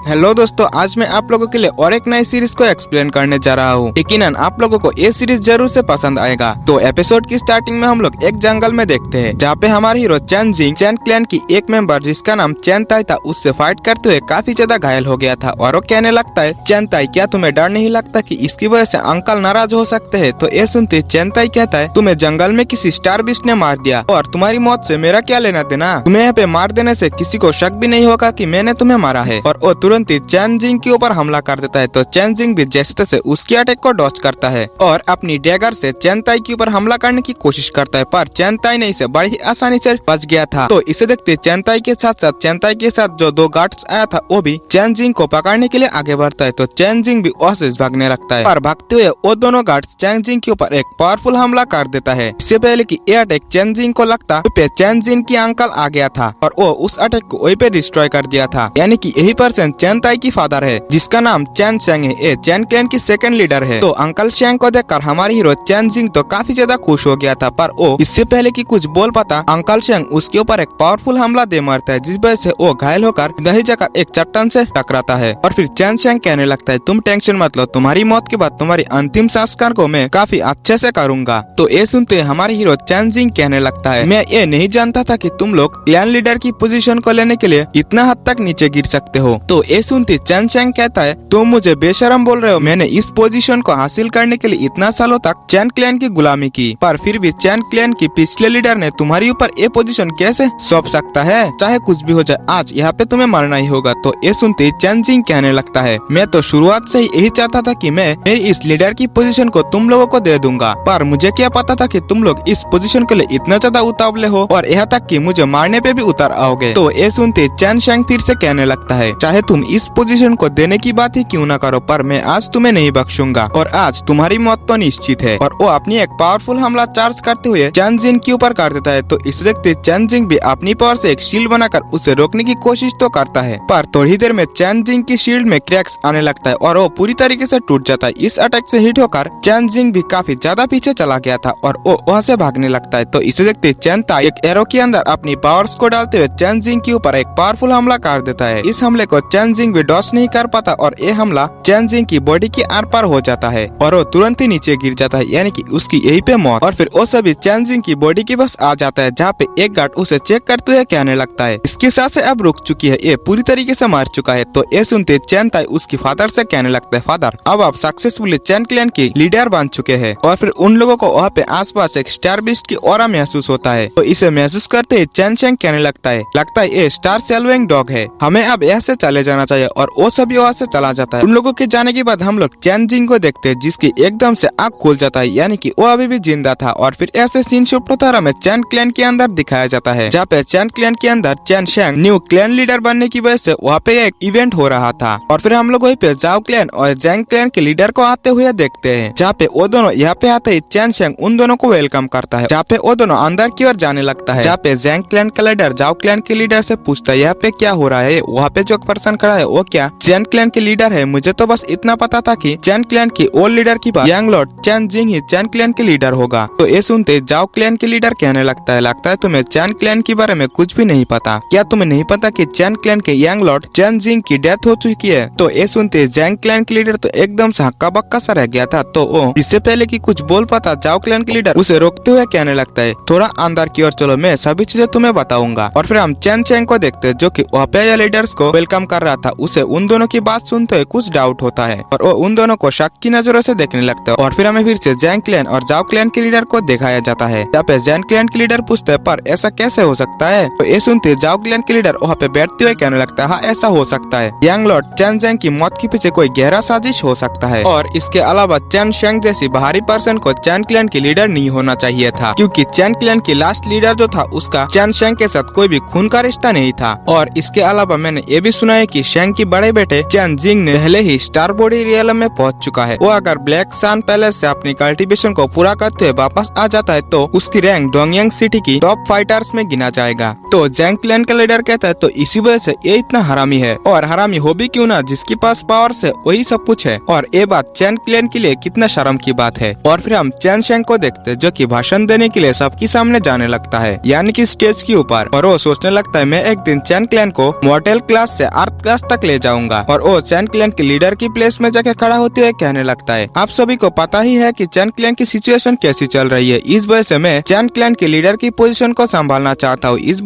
Hello दोस्तों, आज मैं आप लोगों के लिए और एक नई सीरीज को एक्सप्लेन करने जा रहा हूँ। यकीनन आप लोगों को ये सीरीज जरूर से पसंद आएगा। तो एपिसोड की स्टार्टिंग में हम लोग एक जंगल में देखते हैं, जहाँ पे हमारे हीरो चैन जिंग चैन क्लैन की एक मेंबर जिसका नाम चैन ताई था, उससे फाइट करते हुए काफी ज्यादा घायल हो गया था। और वो कहने लगता है, चैन ताई क्या तुम्हें डर नहीं लगता कि इसकी वजह से अंकल नाराज हो सकते हैं? तो ये सुनते चैन ताई कहता है, तुम्हें जंगल में किसी स्टार बीस्ट ने मार दिया और तुम्हारी मौत से मेरा क्या लेना देना? तुम्हें यहाँ पे मार देने से किसी को शक भी नहीं होगा कि मैंने तुम्हें मारा है। और वो तुरंत ही चैन जिंग के ऊपर हमला कर देता है। तो चैन जिंग भी जैसे तैसे उसकी अटैक को डॉज करता है और अपनी डैगर से चैन ताई के ऊपर हमला करने की कोशिश करता है, पर चैन ताई ने इसे बड़ी ही आसानी से बच गया था। तो इसे देखते चैन ताई के साथ साथ चैन ताई के साथ जो दो गार्ड्स आया था, वो भी चैन जिंग को पकड़ने के लिए आगे बढ़ता है। तो चैन जिंग भी वहाँ से भागने लगता है, पर भागते हुए वो दोनों गार्ड्स चैन जिंग के ऊपर एक पावरफुल हमला कर देता है। इससे पहले कि ये अटैक चैन जिंग को लगता पे चैन जिंग की अंकल आ गया था और वो उस अटैक को वहीं पे डिस्ट्रॉय कर दिया था। यानी कि यही पर्सन चैन ताई की फादर है, जिसका नाम चैन शेंग है। ये चैन क्लैन की सेकंड लीडर है। तो अंकल शेंग को देखकर हमारे हीरो चैन जिंग तो काफी ज्यादा खुश हो गया था, पर वो इससे पहले कि कुछ बोल पाता, अंकल शेंग उसके ऊपर एक पावरफुल हमला दे मारता है, जिस वजह से वो घायल होकर दही जाकर एक चट्टान से टकराता है। और फिर चैन शेंग कहने लगता है, तुम टेंशन मत लो, तुम्हारी मौत के बाद तुम्हारी अंतिम संस्कार को मैं काफी अच्छे से करूंगा। तो ये सुनते हमारे हीरो चैन जिंग कहने लगता है, मैं ये नहीं जानता था कि तुम लोग क्लैन लीडर की पोजीशन को लेने के लिए इतना हद तक नीचे गिर सकते हो। तो ये सुनते चैन शेंग कहता है, तुम मुझे बेशरम बोल रहे हो? मैंने इस पोजीशन को हासिल करने के लिए इतना सालों तक चैन क्लैन की गुलामी की, पर फिर भी चैन क्लैन की पिछले लीडर ने तुम्हारी ऊपर ये पोजीशन कैसे सौंप सकता है? चाहे कुछ भी हो जाए, आज यहाँ पे तुम्हें मरना ही होगा। तो ये सुनते चैन जिंग कहने लगता है, मैं तो शुरुआत से ही यही चाहता था कि मैं मेरी इस लीडर की पोजीशन को तुम लोगों को दे दूंगा, पर मुझे क्या पता था कि तुम लोग इस पोजीशन के लिए इतना ज्यादा उतावले हो और यहाँ तक कि मुझे मारने पे भी उतर आओगे। तो ये सुनते चैन शेंग फिर से कहने लगता है, चाहे तुम इस पोजीशन को देने की बात ही क्यों ना करो, पर मैं आज तुम्हें नहीं बख्शूंगा और आज तुम्हारी मौत तो निश्चित है। और वो अपनी एक पावरफुल हमला चार्ज करते हुए चैन जिंग के ऊपर कर देता है। तो इसे देखते चैन जिंग भी अपनी पावर से एक शील्ड बनाकर उसे रोकने की कोशिश तो करता है, पर थोड़ी देर में चैन जिंग की शील्ड में क्रैक्स आने लगता है और वो पूरी तरीके से टूट जाता है। इस अटैक से हिट होकर चैन जिंग भी काफी ज्यादा पीछे चला गया था और वो वहाँ से भागने लगता है। तो इसे देखते चैन ताई एक एरो के अंदर अपनी पावर्स को डालते हुए चैन जिंग के ऊपर एक पावरफुल हमला कर देता है। इस हमले को चैन जिंग भी डॉज नहीं कर पाता और ये हमला चैन जिंग की बॉडी के आर पार हो जाता है और वो तुरंत ही नीचे गिर जाता है, यानी कि उसकी यही पे मौत। और फिर वो सभी चैन जिंग की बॉडी के पास आ जाता है, जहाँ पे एक गार्ड उसे चेक करते हुए कहने लगता है, इसकी सांसें अब रुक चुकी है, ये पूरी तरीके से मर चुका है। तो ये सुनते चैन ताई उसकी फादर से कहने लगता है, फादर अब आप सक्सेसफुली चैन क्लैन की लीडर बन चुके हैं। और फिर उन लोगों को वहाँ पे आसपास एक स्टार बीस्ट की ऑरा महसूस होता है। तो इसे महसूस करते ही चैन शेंग कहने लगता है ये स्टार सेलविंग डॉग है, हमें अब यहाँ से चले जाना चाहिए। और वो सभी वहाँ से चला जाता है। उन लोगों के जाने के बाद हम लोग चैन जिंग को देखते हैं, जिसकी एकदम से आँख खुल जाता है, यानी कि वो अभी भी जिंदा था। और फिर ऐसे सीन शूट में चैन क्लैन के अंदर दिखाया जाता है, जहाँ पे चैन क्लैन के अंदर चैन शेंग न्यू क्लैन लीडर बनने की वजह से वहाँ पे एक इवेंट हो रहा था। और फिर हम लोग वहीं पे जाओ क्लैन और जैंग क्लैन के लीडर को आते हुए देखते हैं, जहाँ पे वो दोनों यहाँ पे आते ही चैन शेंग उन दोनों को वेलकम करता है, जहाँ पे वो दोनों अंदर की ओर जाने लगता है। जहाँ पे जैंग क्लैन का लीडर जाओ क्लैन के लीडर से पूछता है, यहाँ पे क्या हो रहा है? वहाँ पे जो पर्सन खड़ा है वो क्या चैन क्लैन के लीडर है? मुझे तो बस इतना पता था कि चैन क्लैन की ओल्ड लीडर की बात यंग लॉर्ड चैन जिंग ही चैन क्लैन के लीडर होगा। तो ये सुनते जाओ क्लैन के लीडर कहने लगता है तुम्हें चैन क्लैन के बारे में कुछ भी नहीं पता। क्या तुम्हें नहीं पता कि चैन क्लैन के यंग लॉर्ड चैन जिंग की डेथ हो चुकी है? तो ये सुनते जैंग क्लैन के लीडर तो एकदम से हक्का बक्का सा रह गया था। तो वो इससे पहले कि कुछ बोल पाता, जाओ क्लैन के लीडर उसे रोकते हुए कहने लगता है, थोड़ा अंदर की ओर चलो, मैं सभी चीजें तुम्हें बताऊंगा। और फिर हम चैन शेंग को देखते हैं, जो कि वहाँ पे लीडर्स को वेलकम कर रहा था। उसे उन दोनों की बात सुनते हुए कुछ डाउट होता है और वो उन दोनों को शक की नजरों से देखने लगता है। और फिर हमें फिर से जैंग क्लैन और जाओ क्लैन के लीडर को दिखाया जाता है, जहाँ पे जैंग क्लैन के लीडर पूछते हैं, पर ऐसा कैसे हो सकता है? तो ये सुनते जाओ क्लैन के लीडर वहाँ पे बैठते हुए कहने लगता है, हाँ ऐसा हो सकता है, यंग लॉर्ड चैन जिंग की मौत के पीछे कोई गहरा साजिश हो सकता है। और इसके अलावा चैन शेंग जैसी बाहरी पर्सन को चैन क्लैन की लीडर नहीं होना चाहिए था, क्योंकि चैन क्लैन की लास्ट लीडर जो था उसका चैन शेंग के साथ कोई भी खून का रिश्ता नहीं था। और इसके अलावा मैंने ये भी सुना है कि शेंग की बड़े बेटे चैन जिंग ने पहले ही स्टार बॉडी रियलम में पहुंच चुका है। वो अगर ब्लैक सन पैलेस से अपनी कल्टीवेशन को पूरा करते हुए वापस आ जाता है तो उसकी रैंक डोंगयांग सिटी की टॉप फाइटर्स में गिना जाएगा। तो जैंग क्लैन का लीडर कहता है, तो इसी वजह से ये इतना हरामी है, और हरामी हो भी क्यों ना, जिसके पास पावर है वही सब कुछ है। और ये बात चैन क्लैन के लिए कितना शर्म की बात है। और फिर हम चैन शेंग को देखते हैं, जो कि भाषण देने के लिए सबके सामने जाने लगता है, यानी कि स्टेज के ऊपर। और वो सोचने लगता है, मैं एक दिन चैन क्लैन को मॉर्टल क्लास से अर्थ 10 तक ले जाऊंगा। और वो चैन क्लैन के लीडर की प्लेस में जाके खड़ा होते हुए कहने लगता है, आप सभी को पता ही है कि चैन क्लैन की सिचुएशन कैसी चल रही है, इस वजह से मैं चैन क्लैन के लीडर की पोजीशन को संभालना चाहता हूँ। इस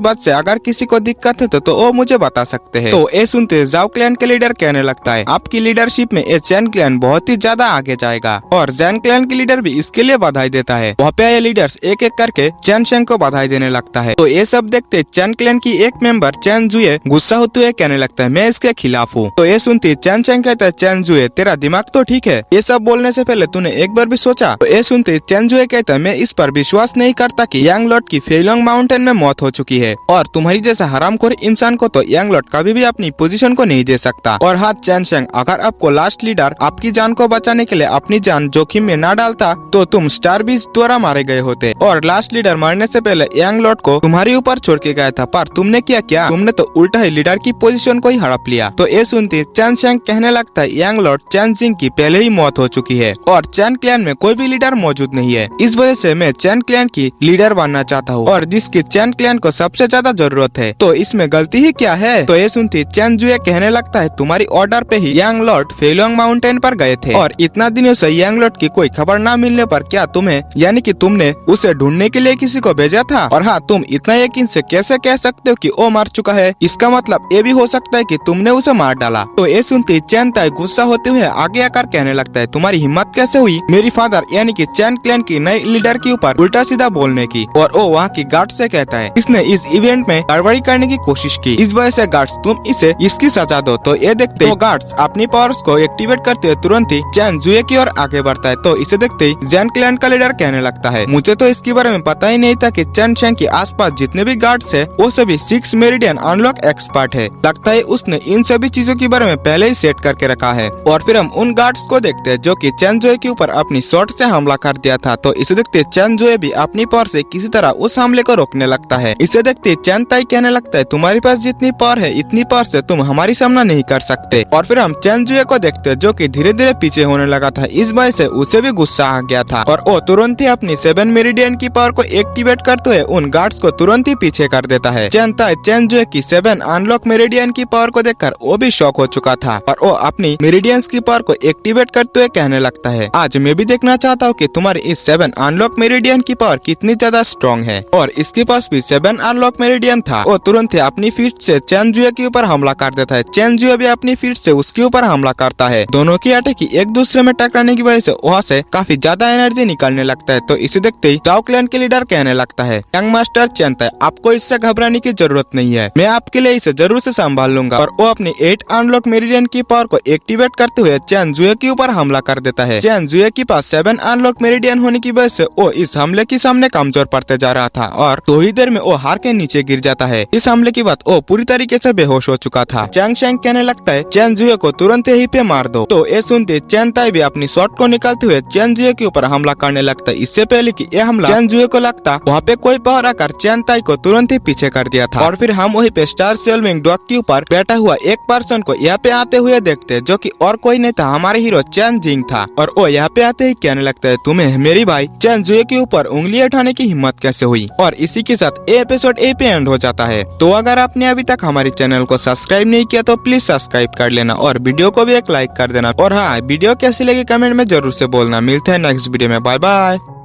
बात से अगर किसी को दिक्कत है तो वो मुझे बता सकते हैं। तो ये सुनते जाओ क्लैन के लीडर कहने लगता है, आपकी लीडरशिप में ये चैन क्लैन बहुत ही ज्यादा आगे जाएगा। और चैन क्लैन के लीडर भी इसके लिए बधाई देता है। वहाँ पे ये लीडर्स एक एक करके चैन शेंग को बधाई देने लगता है। तो ये सब देखते चैन क्लैन की एक मेंबर चैन जुए गुस्सा होते हुए कहने लगता है, मैं इसके खिलाफ हूँ। तो ये सुनती चैन शेंग कहता है, चैन जुए तेरा दिमाग तो ठीक है, ये सब बोलने से पहले तूने एक बार भी सोचा। तो ये सुनते चैन जुए कहता है, मैं इस पर विश्वास नहीं करता कि यांग लॉर्ड की फेलोंग माउंटेन में मौत हो चुकी है और तुम्हारी जैसा हरामखोर इंसान को तो यांग लॉर्ड कभी भी अपनी पोजीशन को नहीं दे सकता। और हाँ चैन शेंग, अगर आपको लास्ट लीडर आपकी जान को बचाने के लिए अपनी जान जोखिम में न डालता तो तुम स्टार बीच द्वारा मारे गए होते। और लास्ट लीडर मरने से पहले यांग लॉर्ड को तुम्हारे ऊपर छोड़ के गया था, पर तुमने क्या तुमने तो उल्टा ही लीडर की पोजीशन को ही हड़प लिया। तो ये सुनते चैन शेंग कहने लगता है, यांग लॉर्ड चैन जिंग की पहले ही मौत हो चुकी है और चैन क्लैन में कोई भी लीडर मौजूद नहीं है। इस वजह से मैं चैन क्लैन की लीडर बनना चाहता हूँ और जिसकी चैन क्लैन को सबसे ज्यादा जरूरत है। तो इसमें गलती ही क्या है? तो ये सुनती चैन जुए कहने लगता है, तुम्हारी ऑर्डर पे ही यांग लॉर्ड फेलोंग माउंटेन पर गए थे और इतना दिनों से यांग लॉर्ड की कोई खबर न मिलने पर क्या तुम्हें यानी कि तुमने उसे ढूंढने के लिए किसी को भेजा था? और हाँ, तुम इतना यकीन से कैसे कह सकते हो कि वो मर चुका है? इसका मतलब ये भी हो सकता है कि तुमने उसे मार डाला। तो ये सुनती चैन ताई गुस्सा होते हुए आगे आकर कहने लगता है, तुम्हारी हिम्मत कैसे हुई मेरी फादर यानी कि चैन क्लैन की नई लीडर के ऊपर उल्टा सीधा बोलने की? और वो वहाँ की गार्ड से कहता है, इसने इस इवेंट में गड़बड़ी करने की कोशिश की, इस वजह से गार्ड्स तुम इसे इसकी सजा दो। तो ये देखते ही गार्ड्स अपनी पावर्स को एक्टिवेट करते हुए तुरंत ही चैन जुए की ओर आगे बढ़ता है। तो इसे देखते ही चैन क्लैन का लीडर कहने लगता है, मुझे तो इसके बारे में पता ही नहीं था कि चैन शेंग के आसपास जितने भी गार्ड्स है वो सभी 6 मेरिडियन अनलॉक एक्सपर्ट है। लगता है उसने इन सभी चीजों के बारे में पहले ही सेट करके रखा है। और फिर हम उन गार्ड्स को देखते हैं जो कि चैन जुए के ऊपर अपनी शॉट से हमला कर दिया था। तो इसे देखते चैन जुए भी अपनी पावर से किसी तरह उस हमले को रोकने लगता है। इसे देखते चैन ताई कहने लगता है, तुम्हारे पास जितनी पावर है इतनी पावर से तुम हमारी सामना नहीं कर सकते। और फिर हम चैन जुए को देखते हैं जो कि धीरे धीरे पीछे होने लगा था। इस वजह से उसे भी गुस्सा आ गया था और वो तुरंत ही अपनी 7 मेरिडियन की पावर को एक्टिवेट करते हुए उन गार्ड्स को तुरंत ही पीछे कर देता है। चैन ताई चैन जुए की 7 अनलॉक मेरिडियन की पावर को देखकर वो भी शॉक हो चुका था और वो अपनी मेरिडियंस की पावर को एक्टिवेट करते हुए कहने लगता है, आज मैं भी देखना चाहता हूँ कि तुम्हारी इस 7 अनलॉक मेरिडियन की पावर कितनी ज्यादा स्ट्रॉन्ग है। और इसके पास भी 7 अनलॉक मेरिडियन था। वो तुरंत ही अपनी फीट से चैन जुए के ऊपर हमला कर देता है। चैन जुए भी अपनी फीट से उसके ऊपर हमला करता है। दोनों की अटैक एक दूसरे में टकराने की वजह से वहाँ से काफी ज्यादा एनर्जी निकलने लगता है। तो इसे देखते ही चाओ क्लैन के लीडर कहने लगता है, यंग मास्टर चैन ताई, आपको इससे घबराने की जरूरत नहीं है, मैं आपके लिए इसे जरूर से संभाल लूंगा। और वो अपनी 8 अनलॉक मेरिडियन की पावर को एक्टिवेट करते हुए चैन जुए के ऊपर हमला कर देता है। चैन जुए के पास 7 अनलॉक मेरिडियन होने की वजह से वो इस हमले के सामने कमजोर पड़ते जा रहा था और थोड़ी देर में वो हार के नीचे गिर जाता है। इस हमले के बाद वो पूरी तरीके से बेहोश हो चुका था। चैंग शेंग कहने लगता है, चैन जुए को तुरंत यहीं पे मार दो। तो ये सुनते चैन ताई भी अपनी शॉट को निकालते हुए चैन जुए के ऊपर हमला करने लगता है। इससे पहले कि ये हमला चैन जुए को लगता, वहाँ पे कोई बाहर आकर चैन ताई को तुरंत ही पीछे कर दिया था। और फिर हम वहीं पे स्टार सेलविंग डॉग के ऊपर बैठा हुआ एक पर्सन को यहाँ पे आते हुए देखते, जो कि और कोई नहीं था, हमारे हीरो चैन जिंग था। और वो यहाँ पे आते ही कहने लगता है, तुम्हें मेरी भाई चैन जुए के ऊपर उंगली उठाने की हिम्मत कैसे हुई? और इसी के साथ ये एपिसोड ए पे एंड हो जाता है। तो अगर आपने अभी तक हमारे चैनल को सब्सक्राइब नहीं किया तो प्लीज सब्सक्राइब कर लेना और वीडियो को भी एक लाइक कर देना। और हाँ, वीडियो कैसी लगी कमेंट में जरूर से बोलना। मिलते हैं नेक्स्ट वीडियो में, बाय बाय।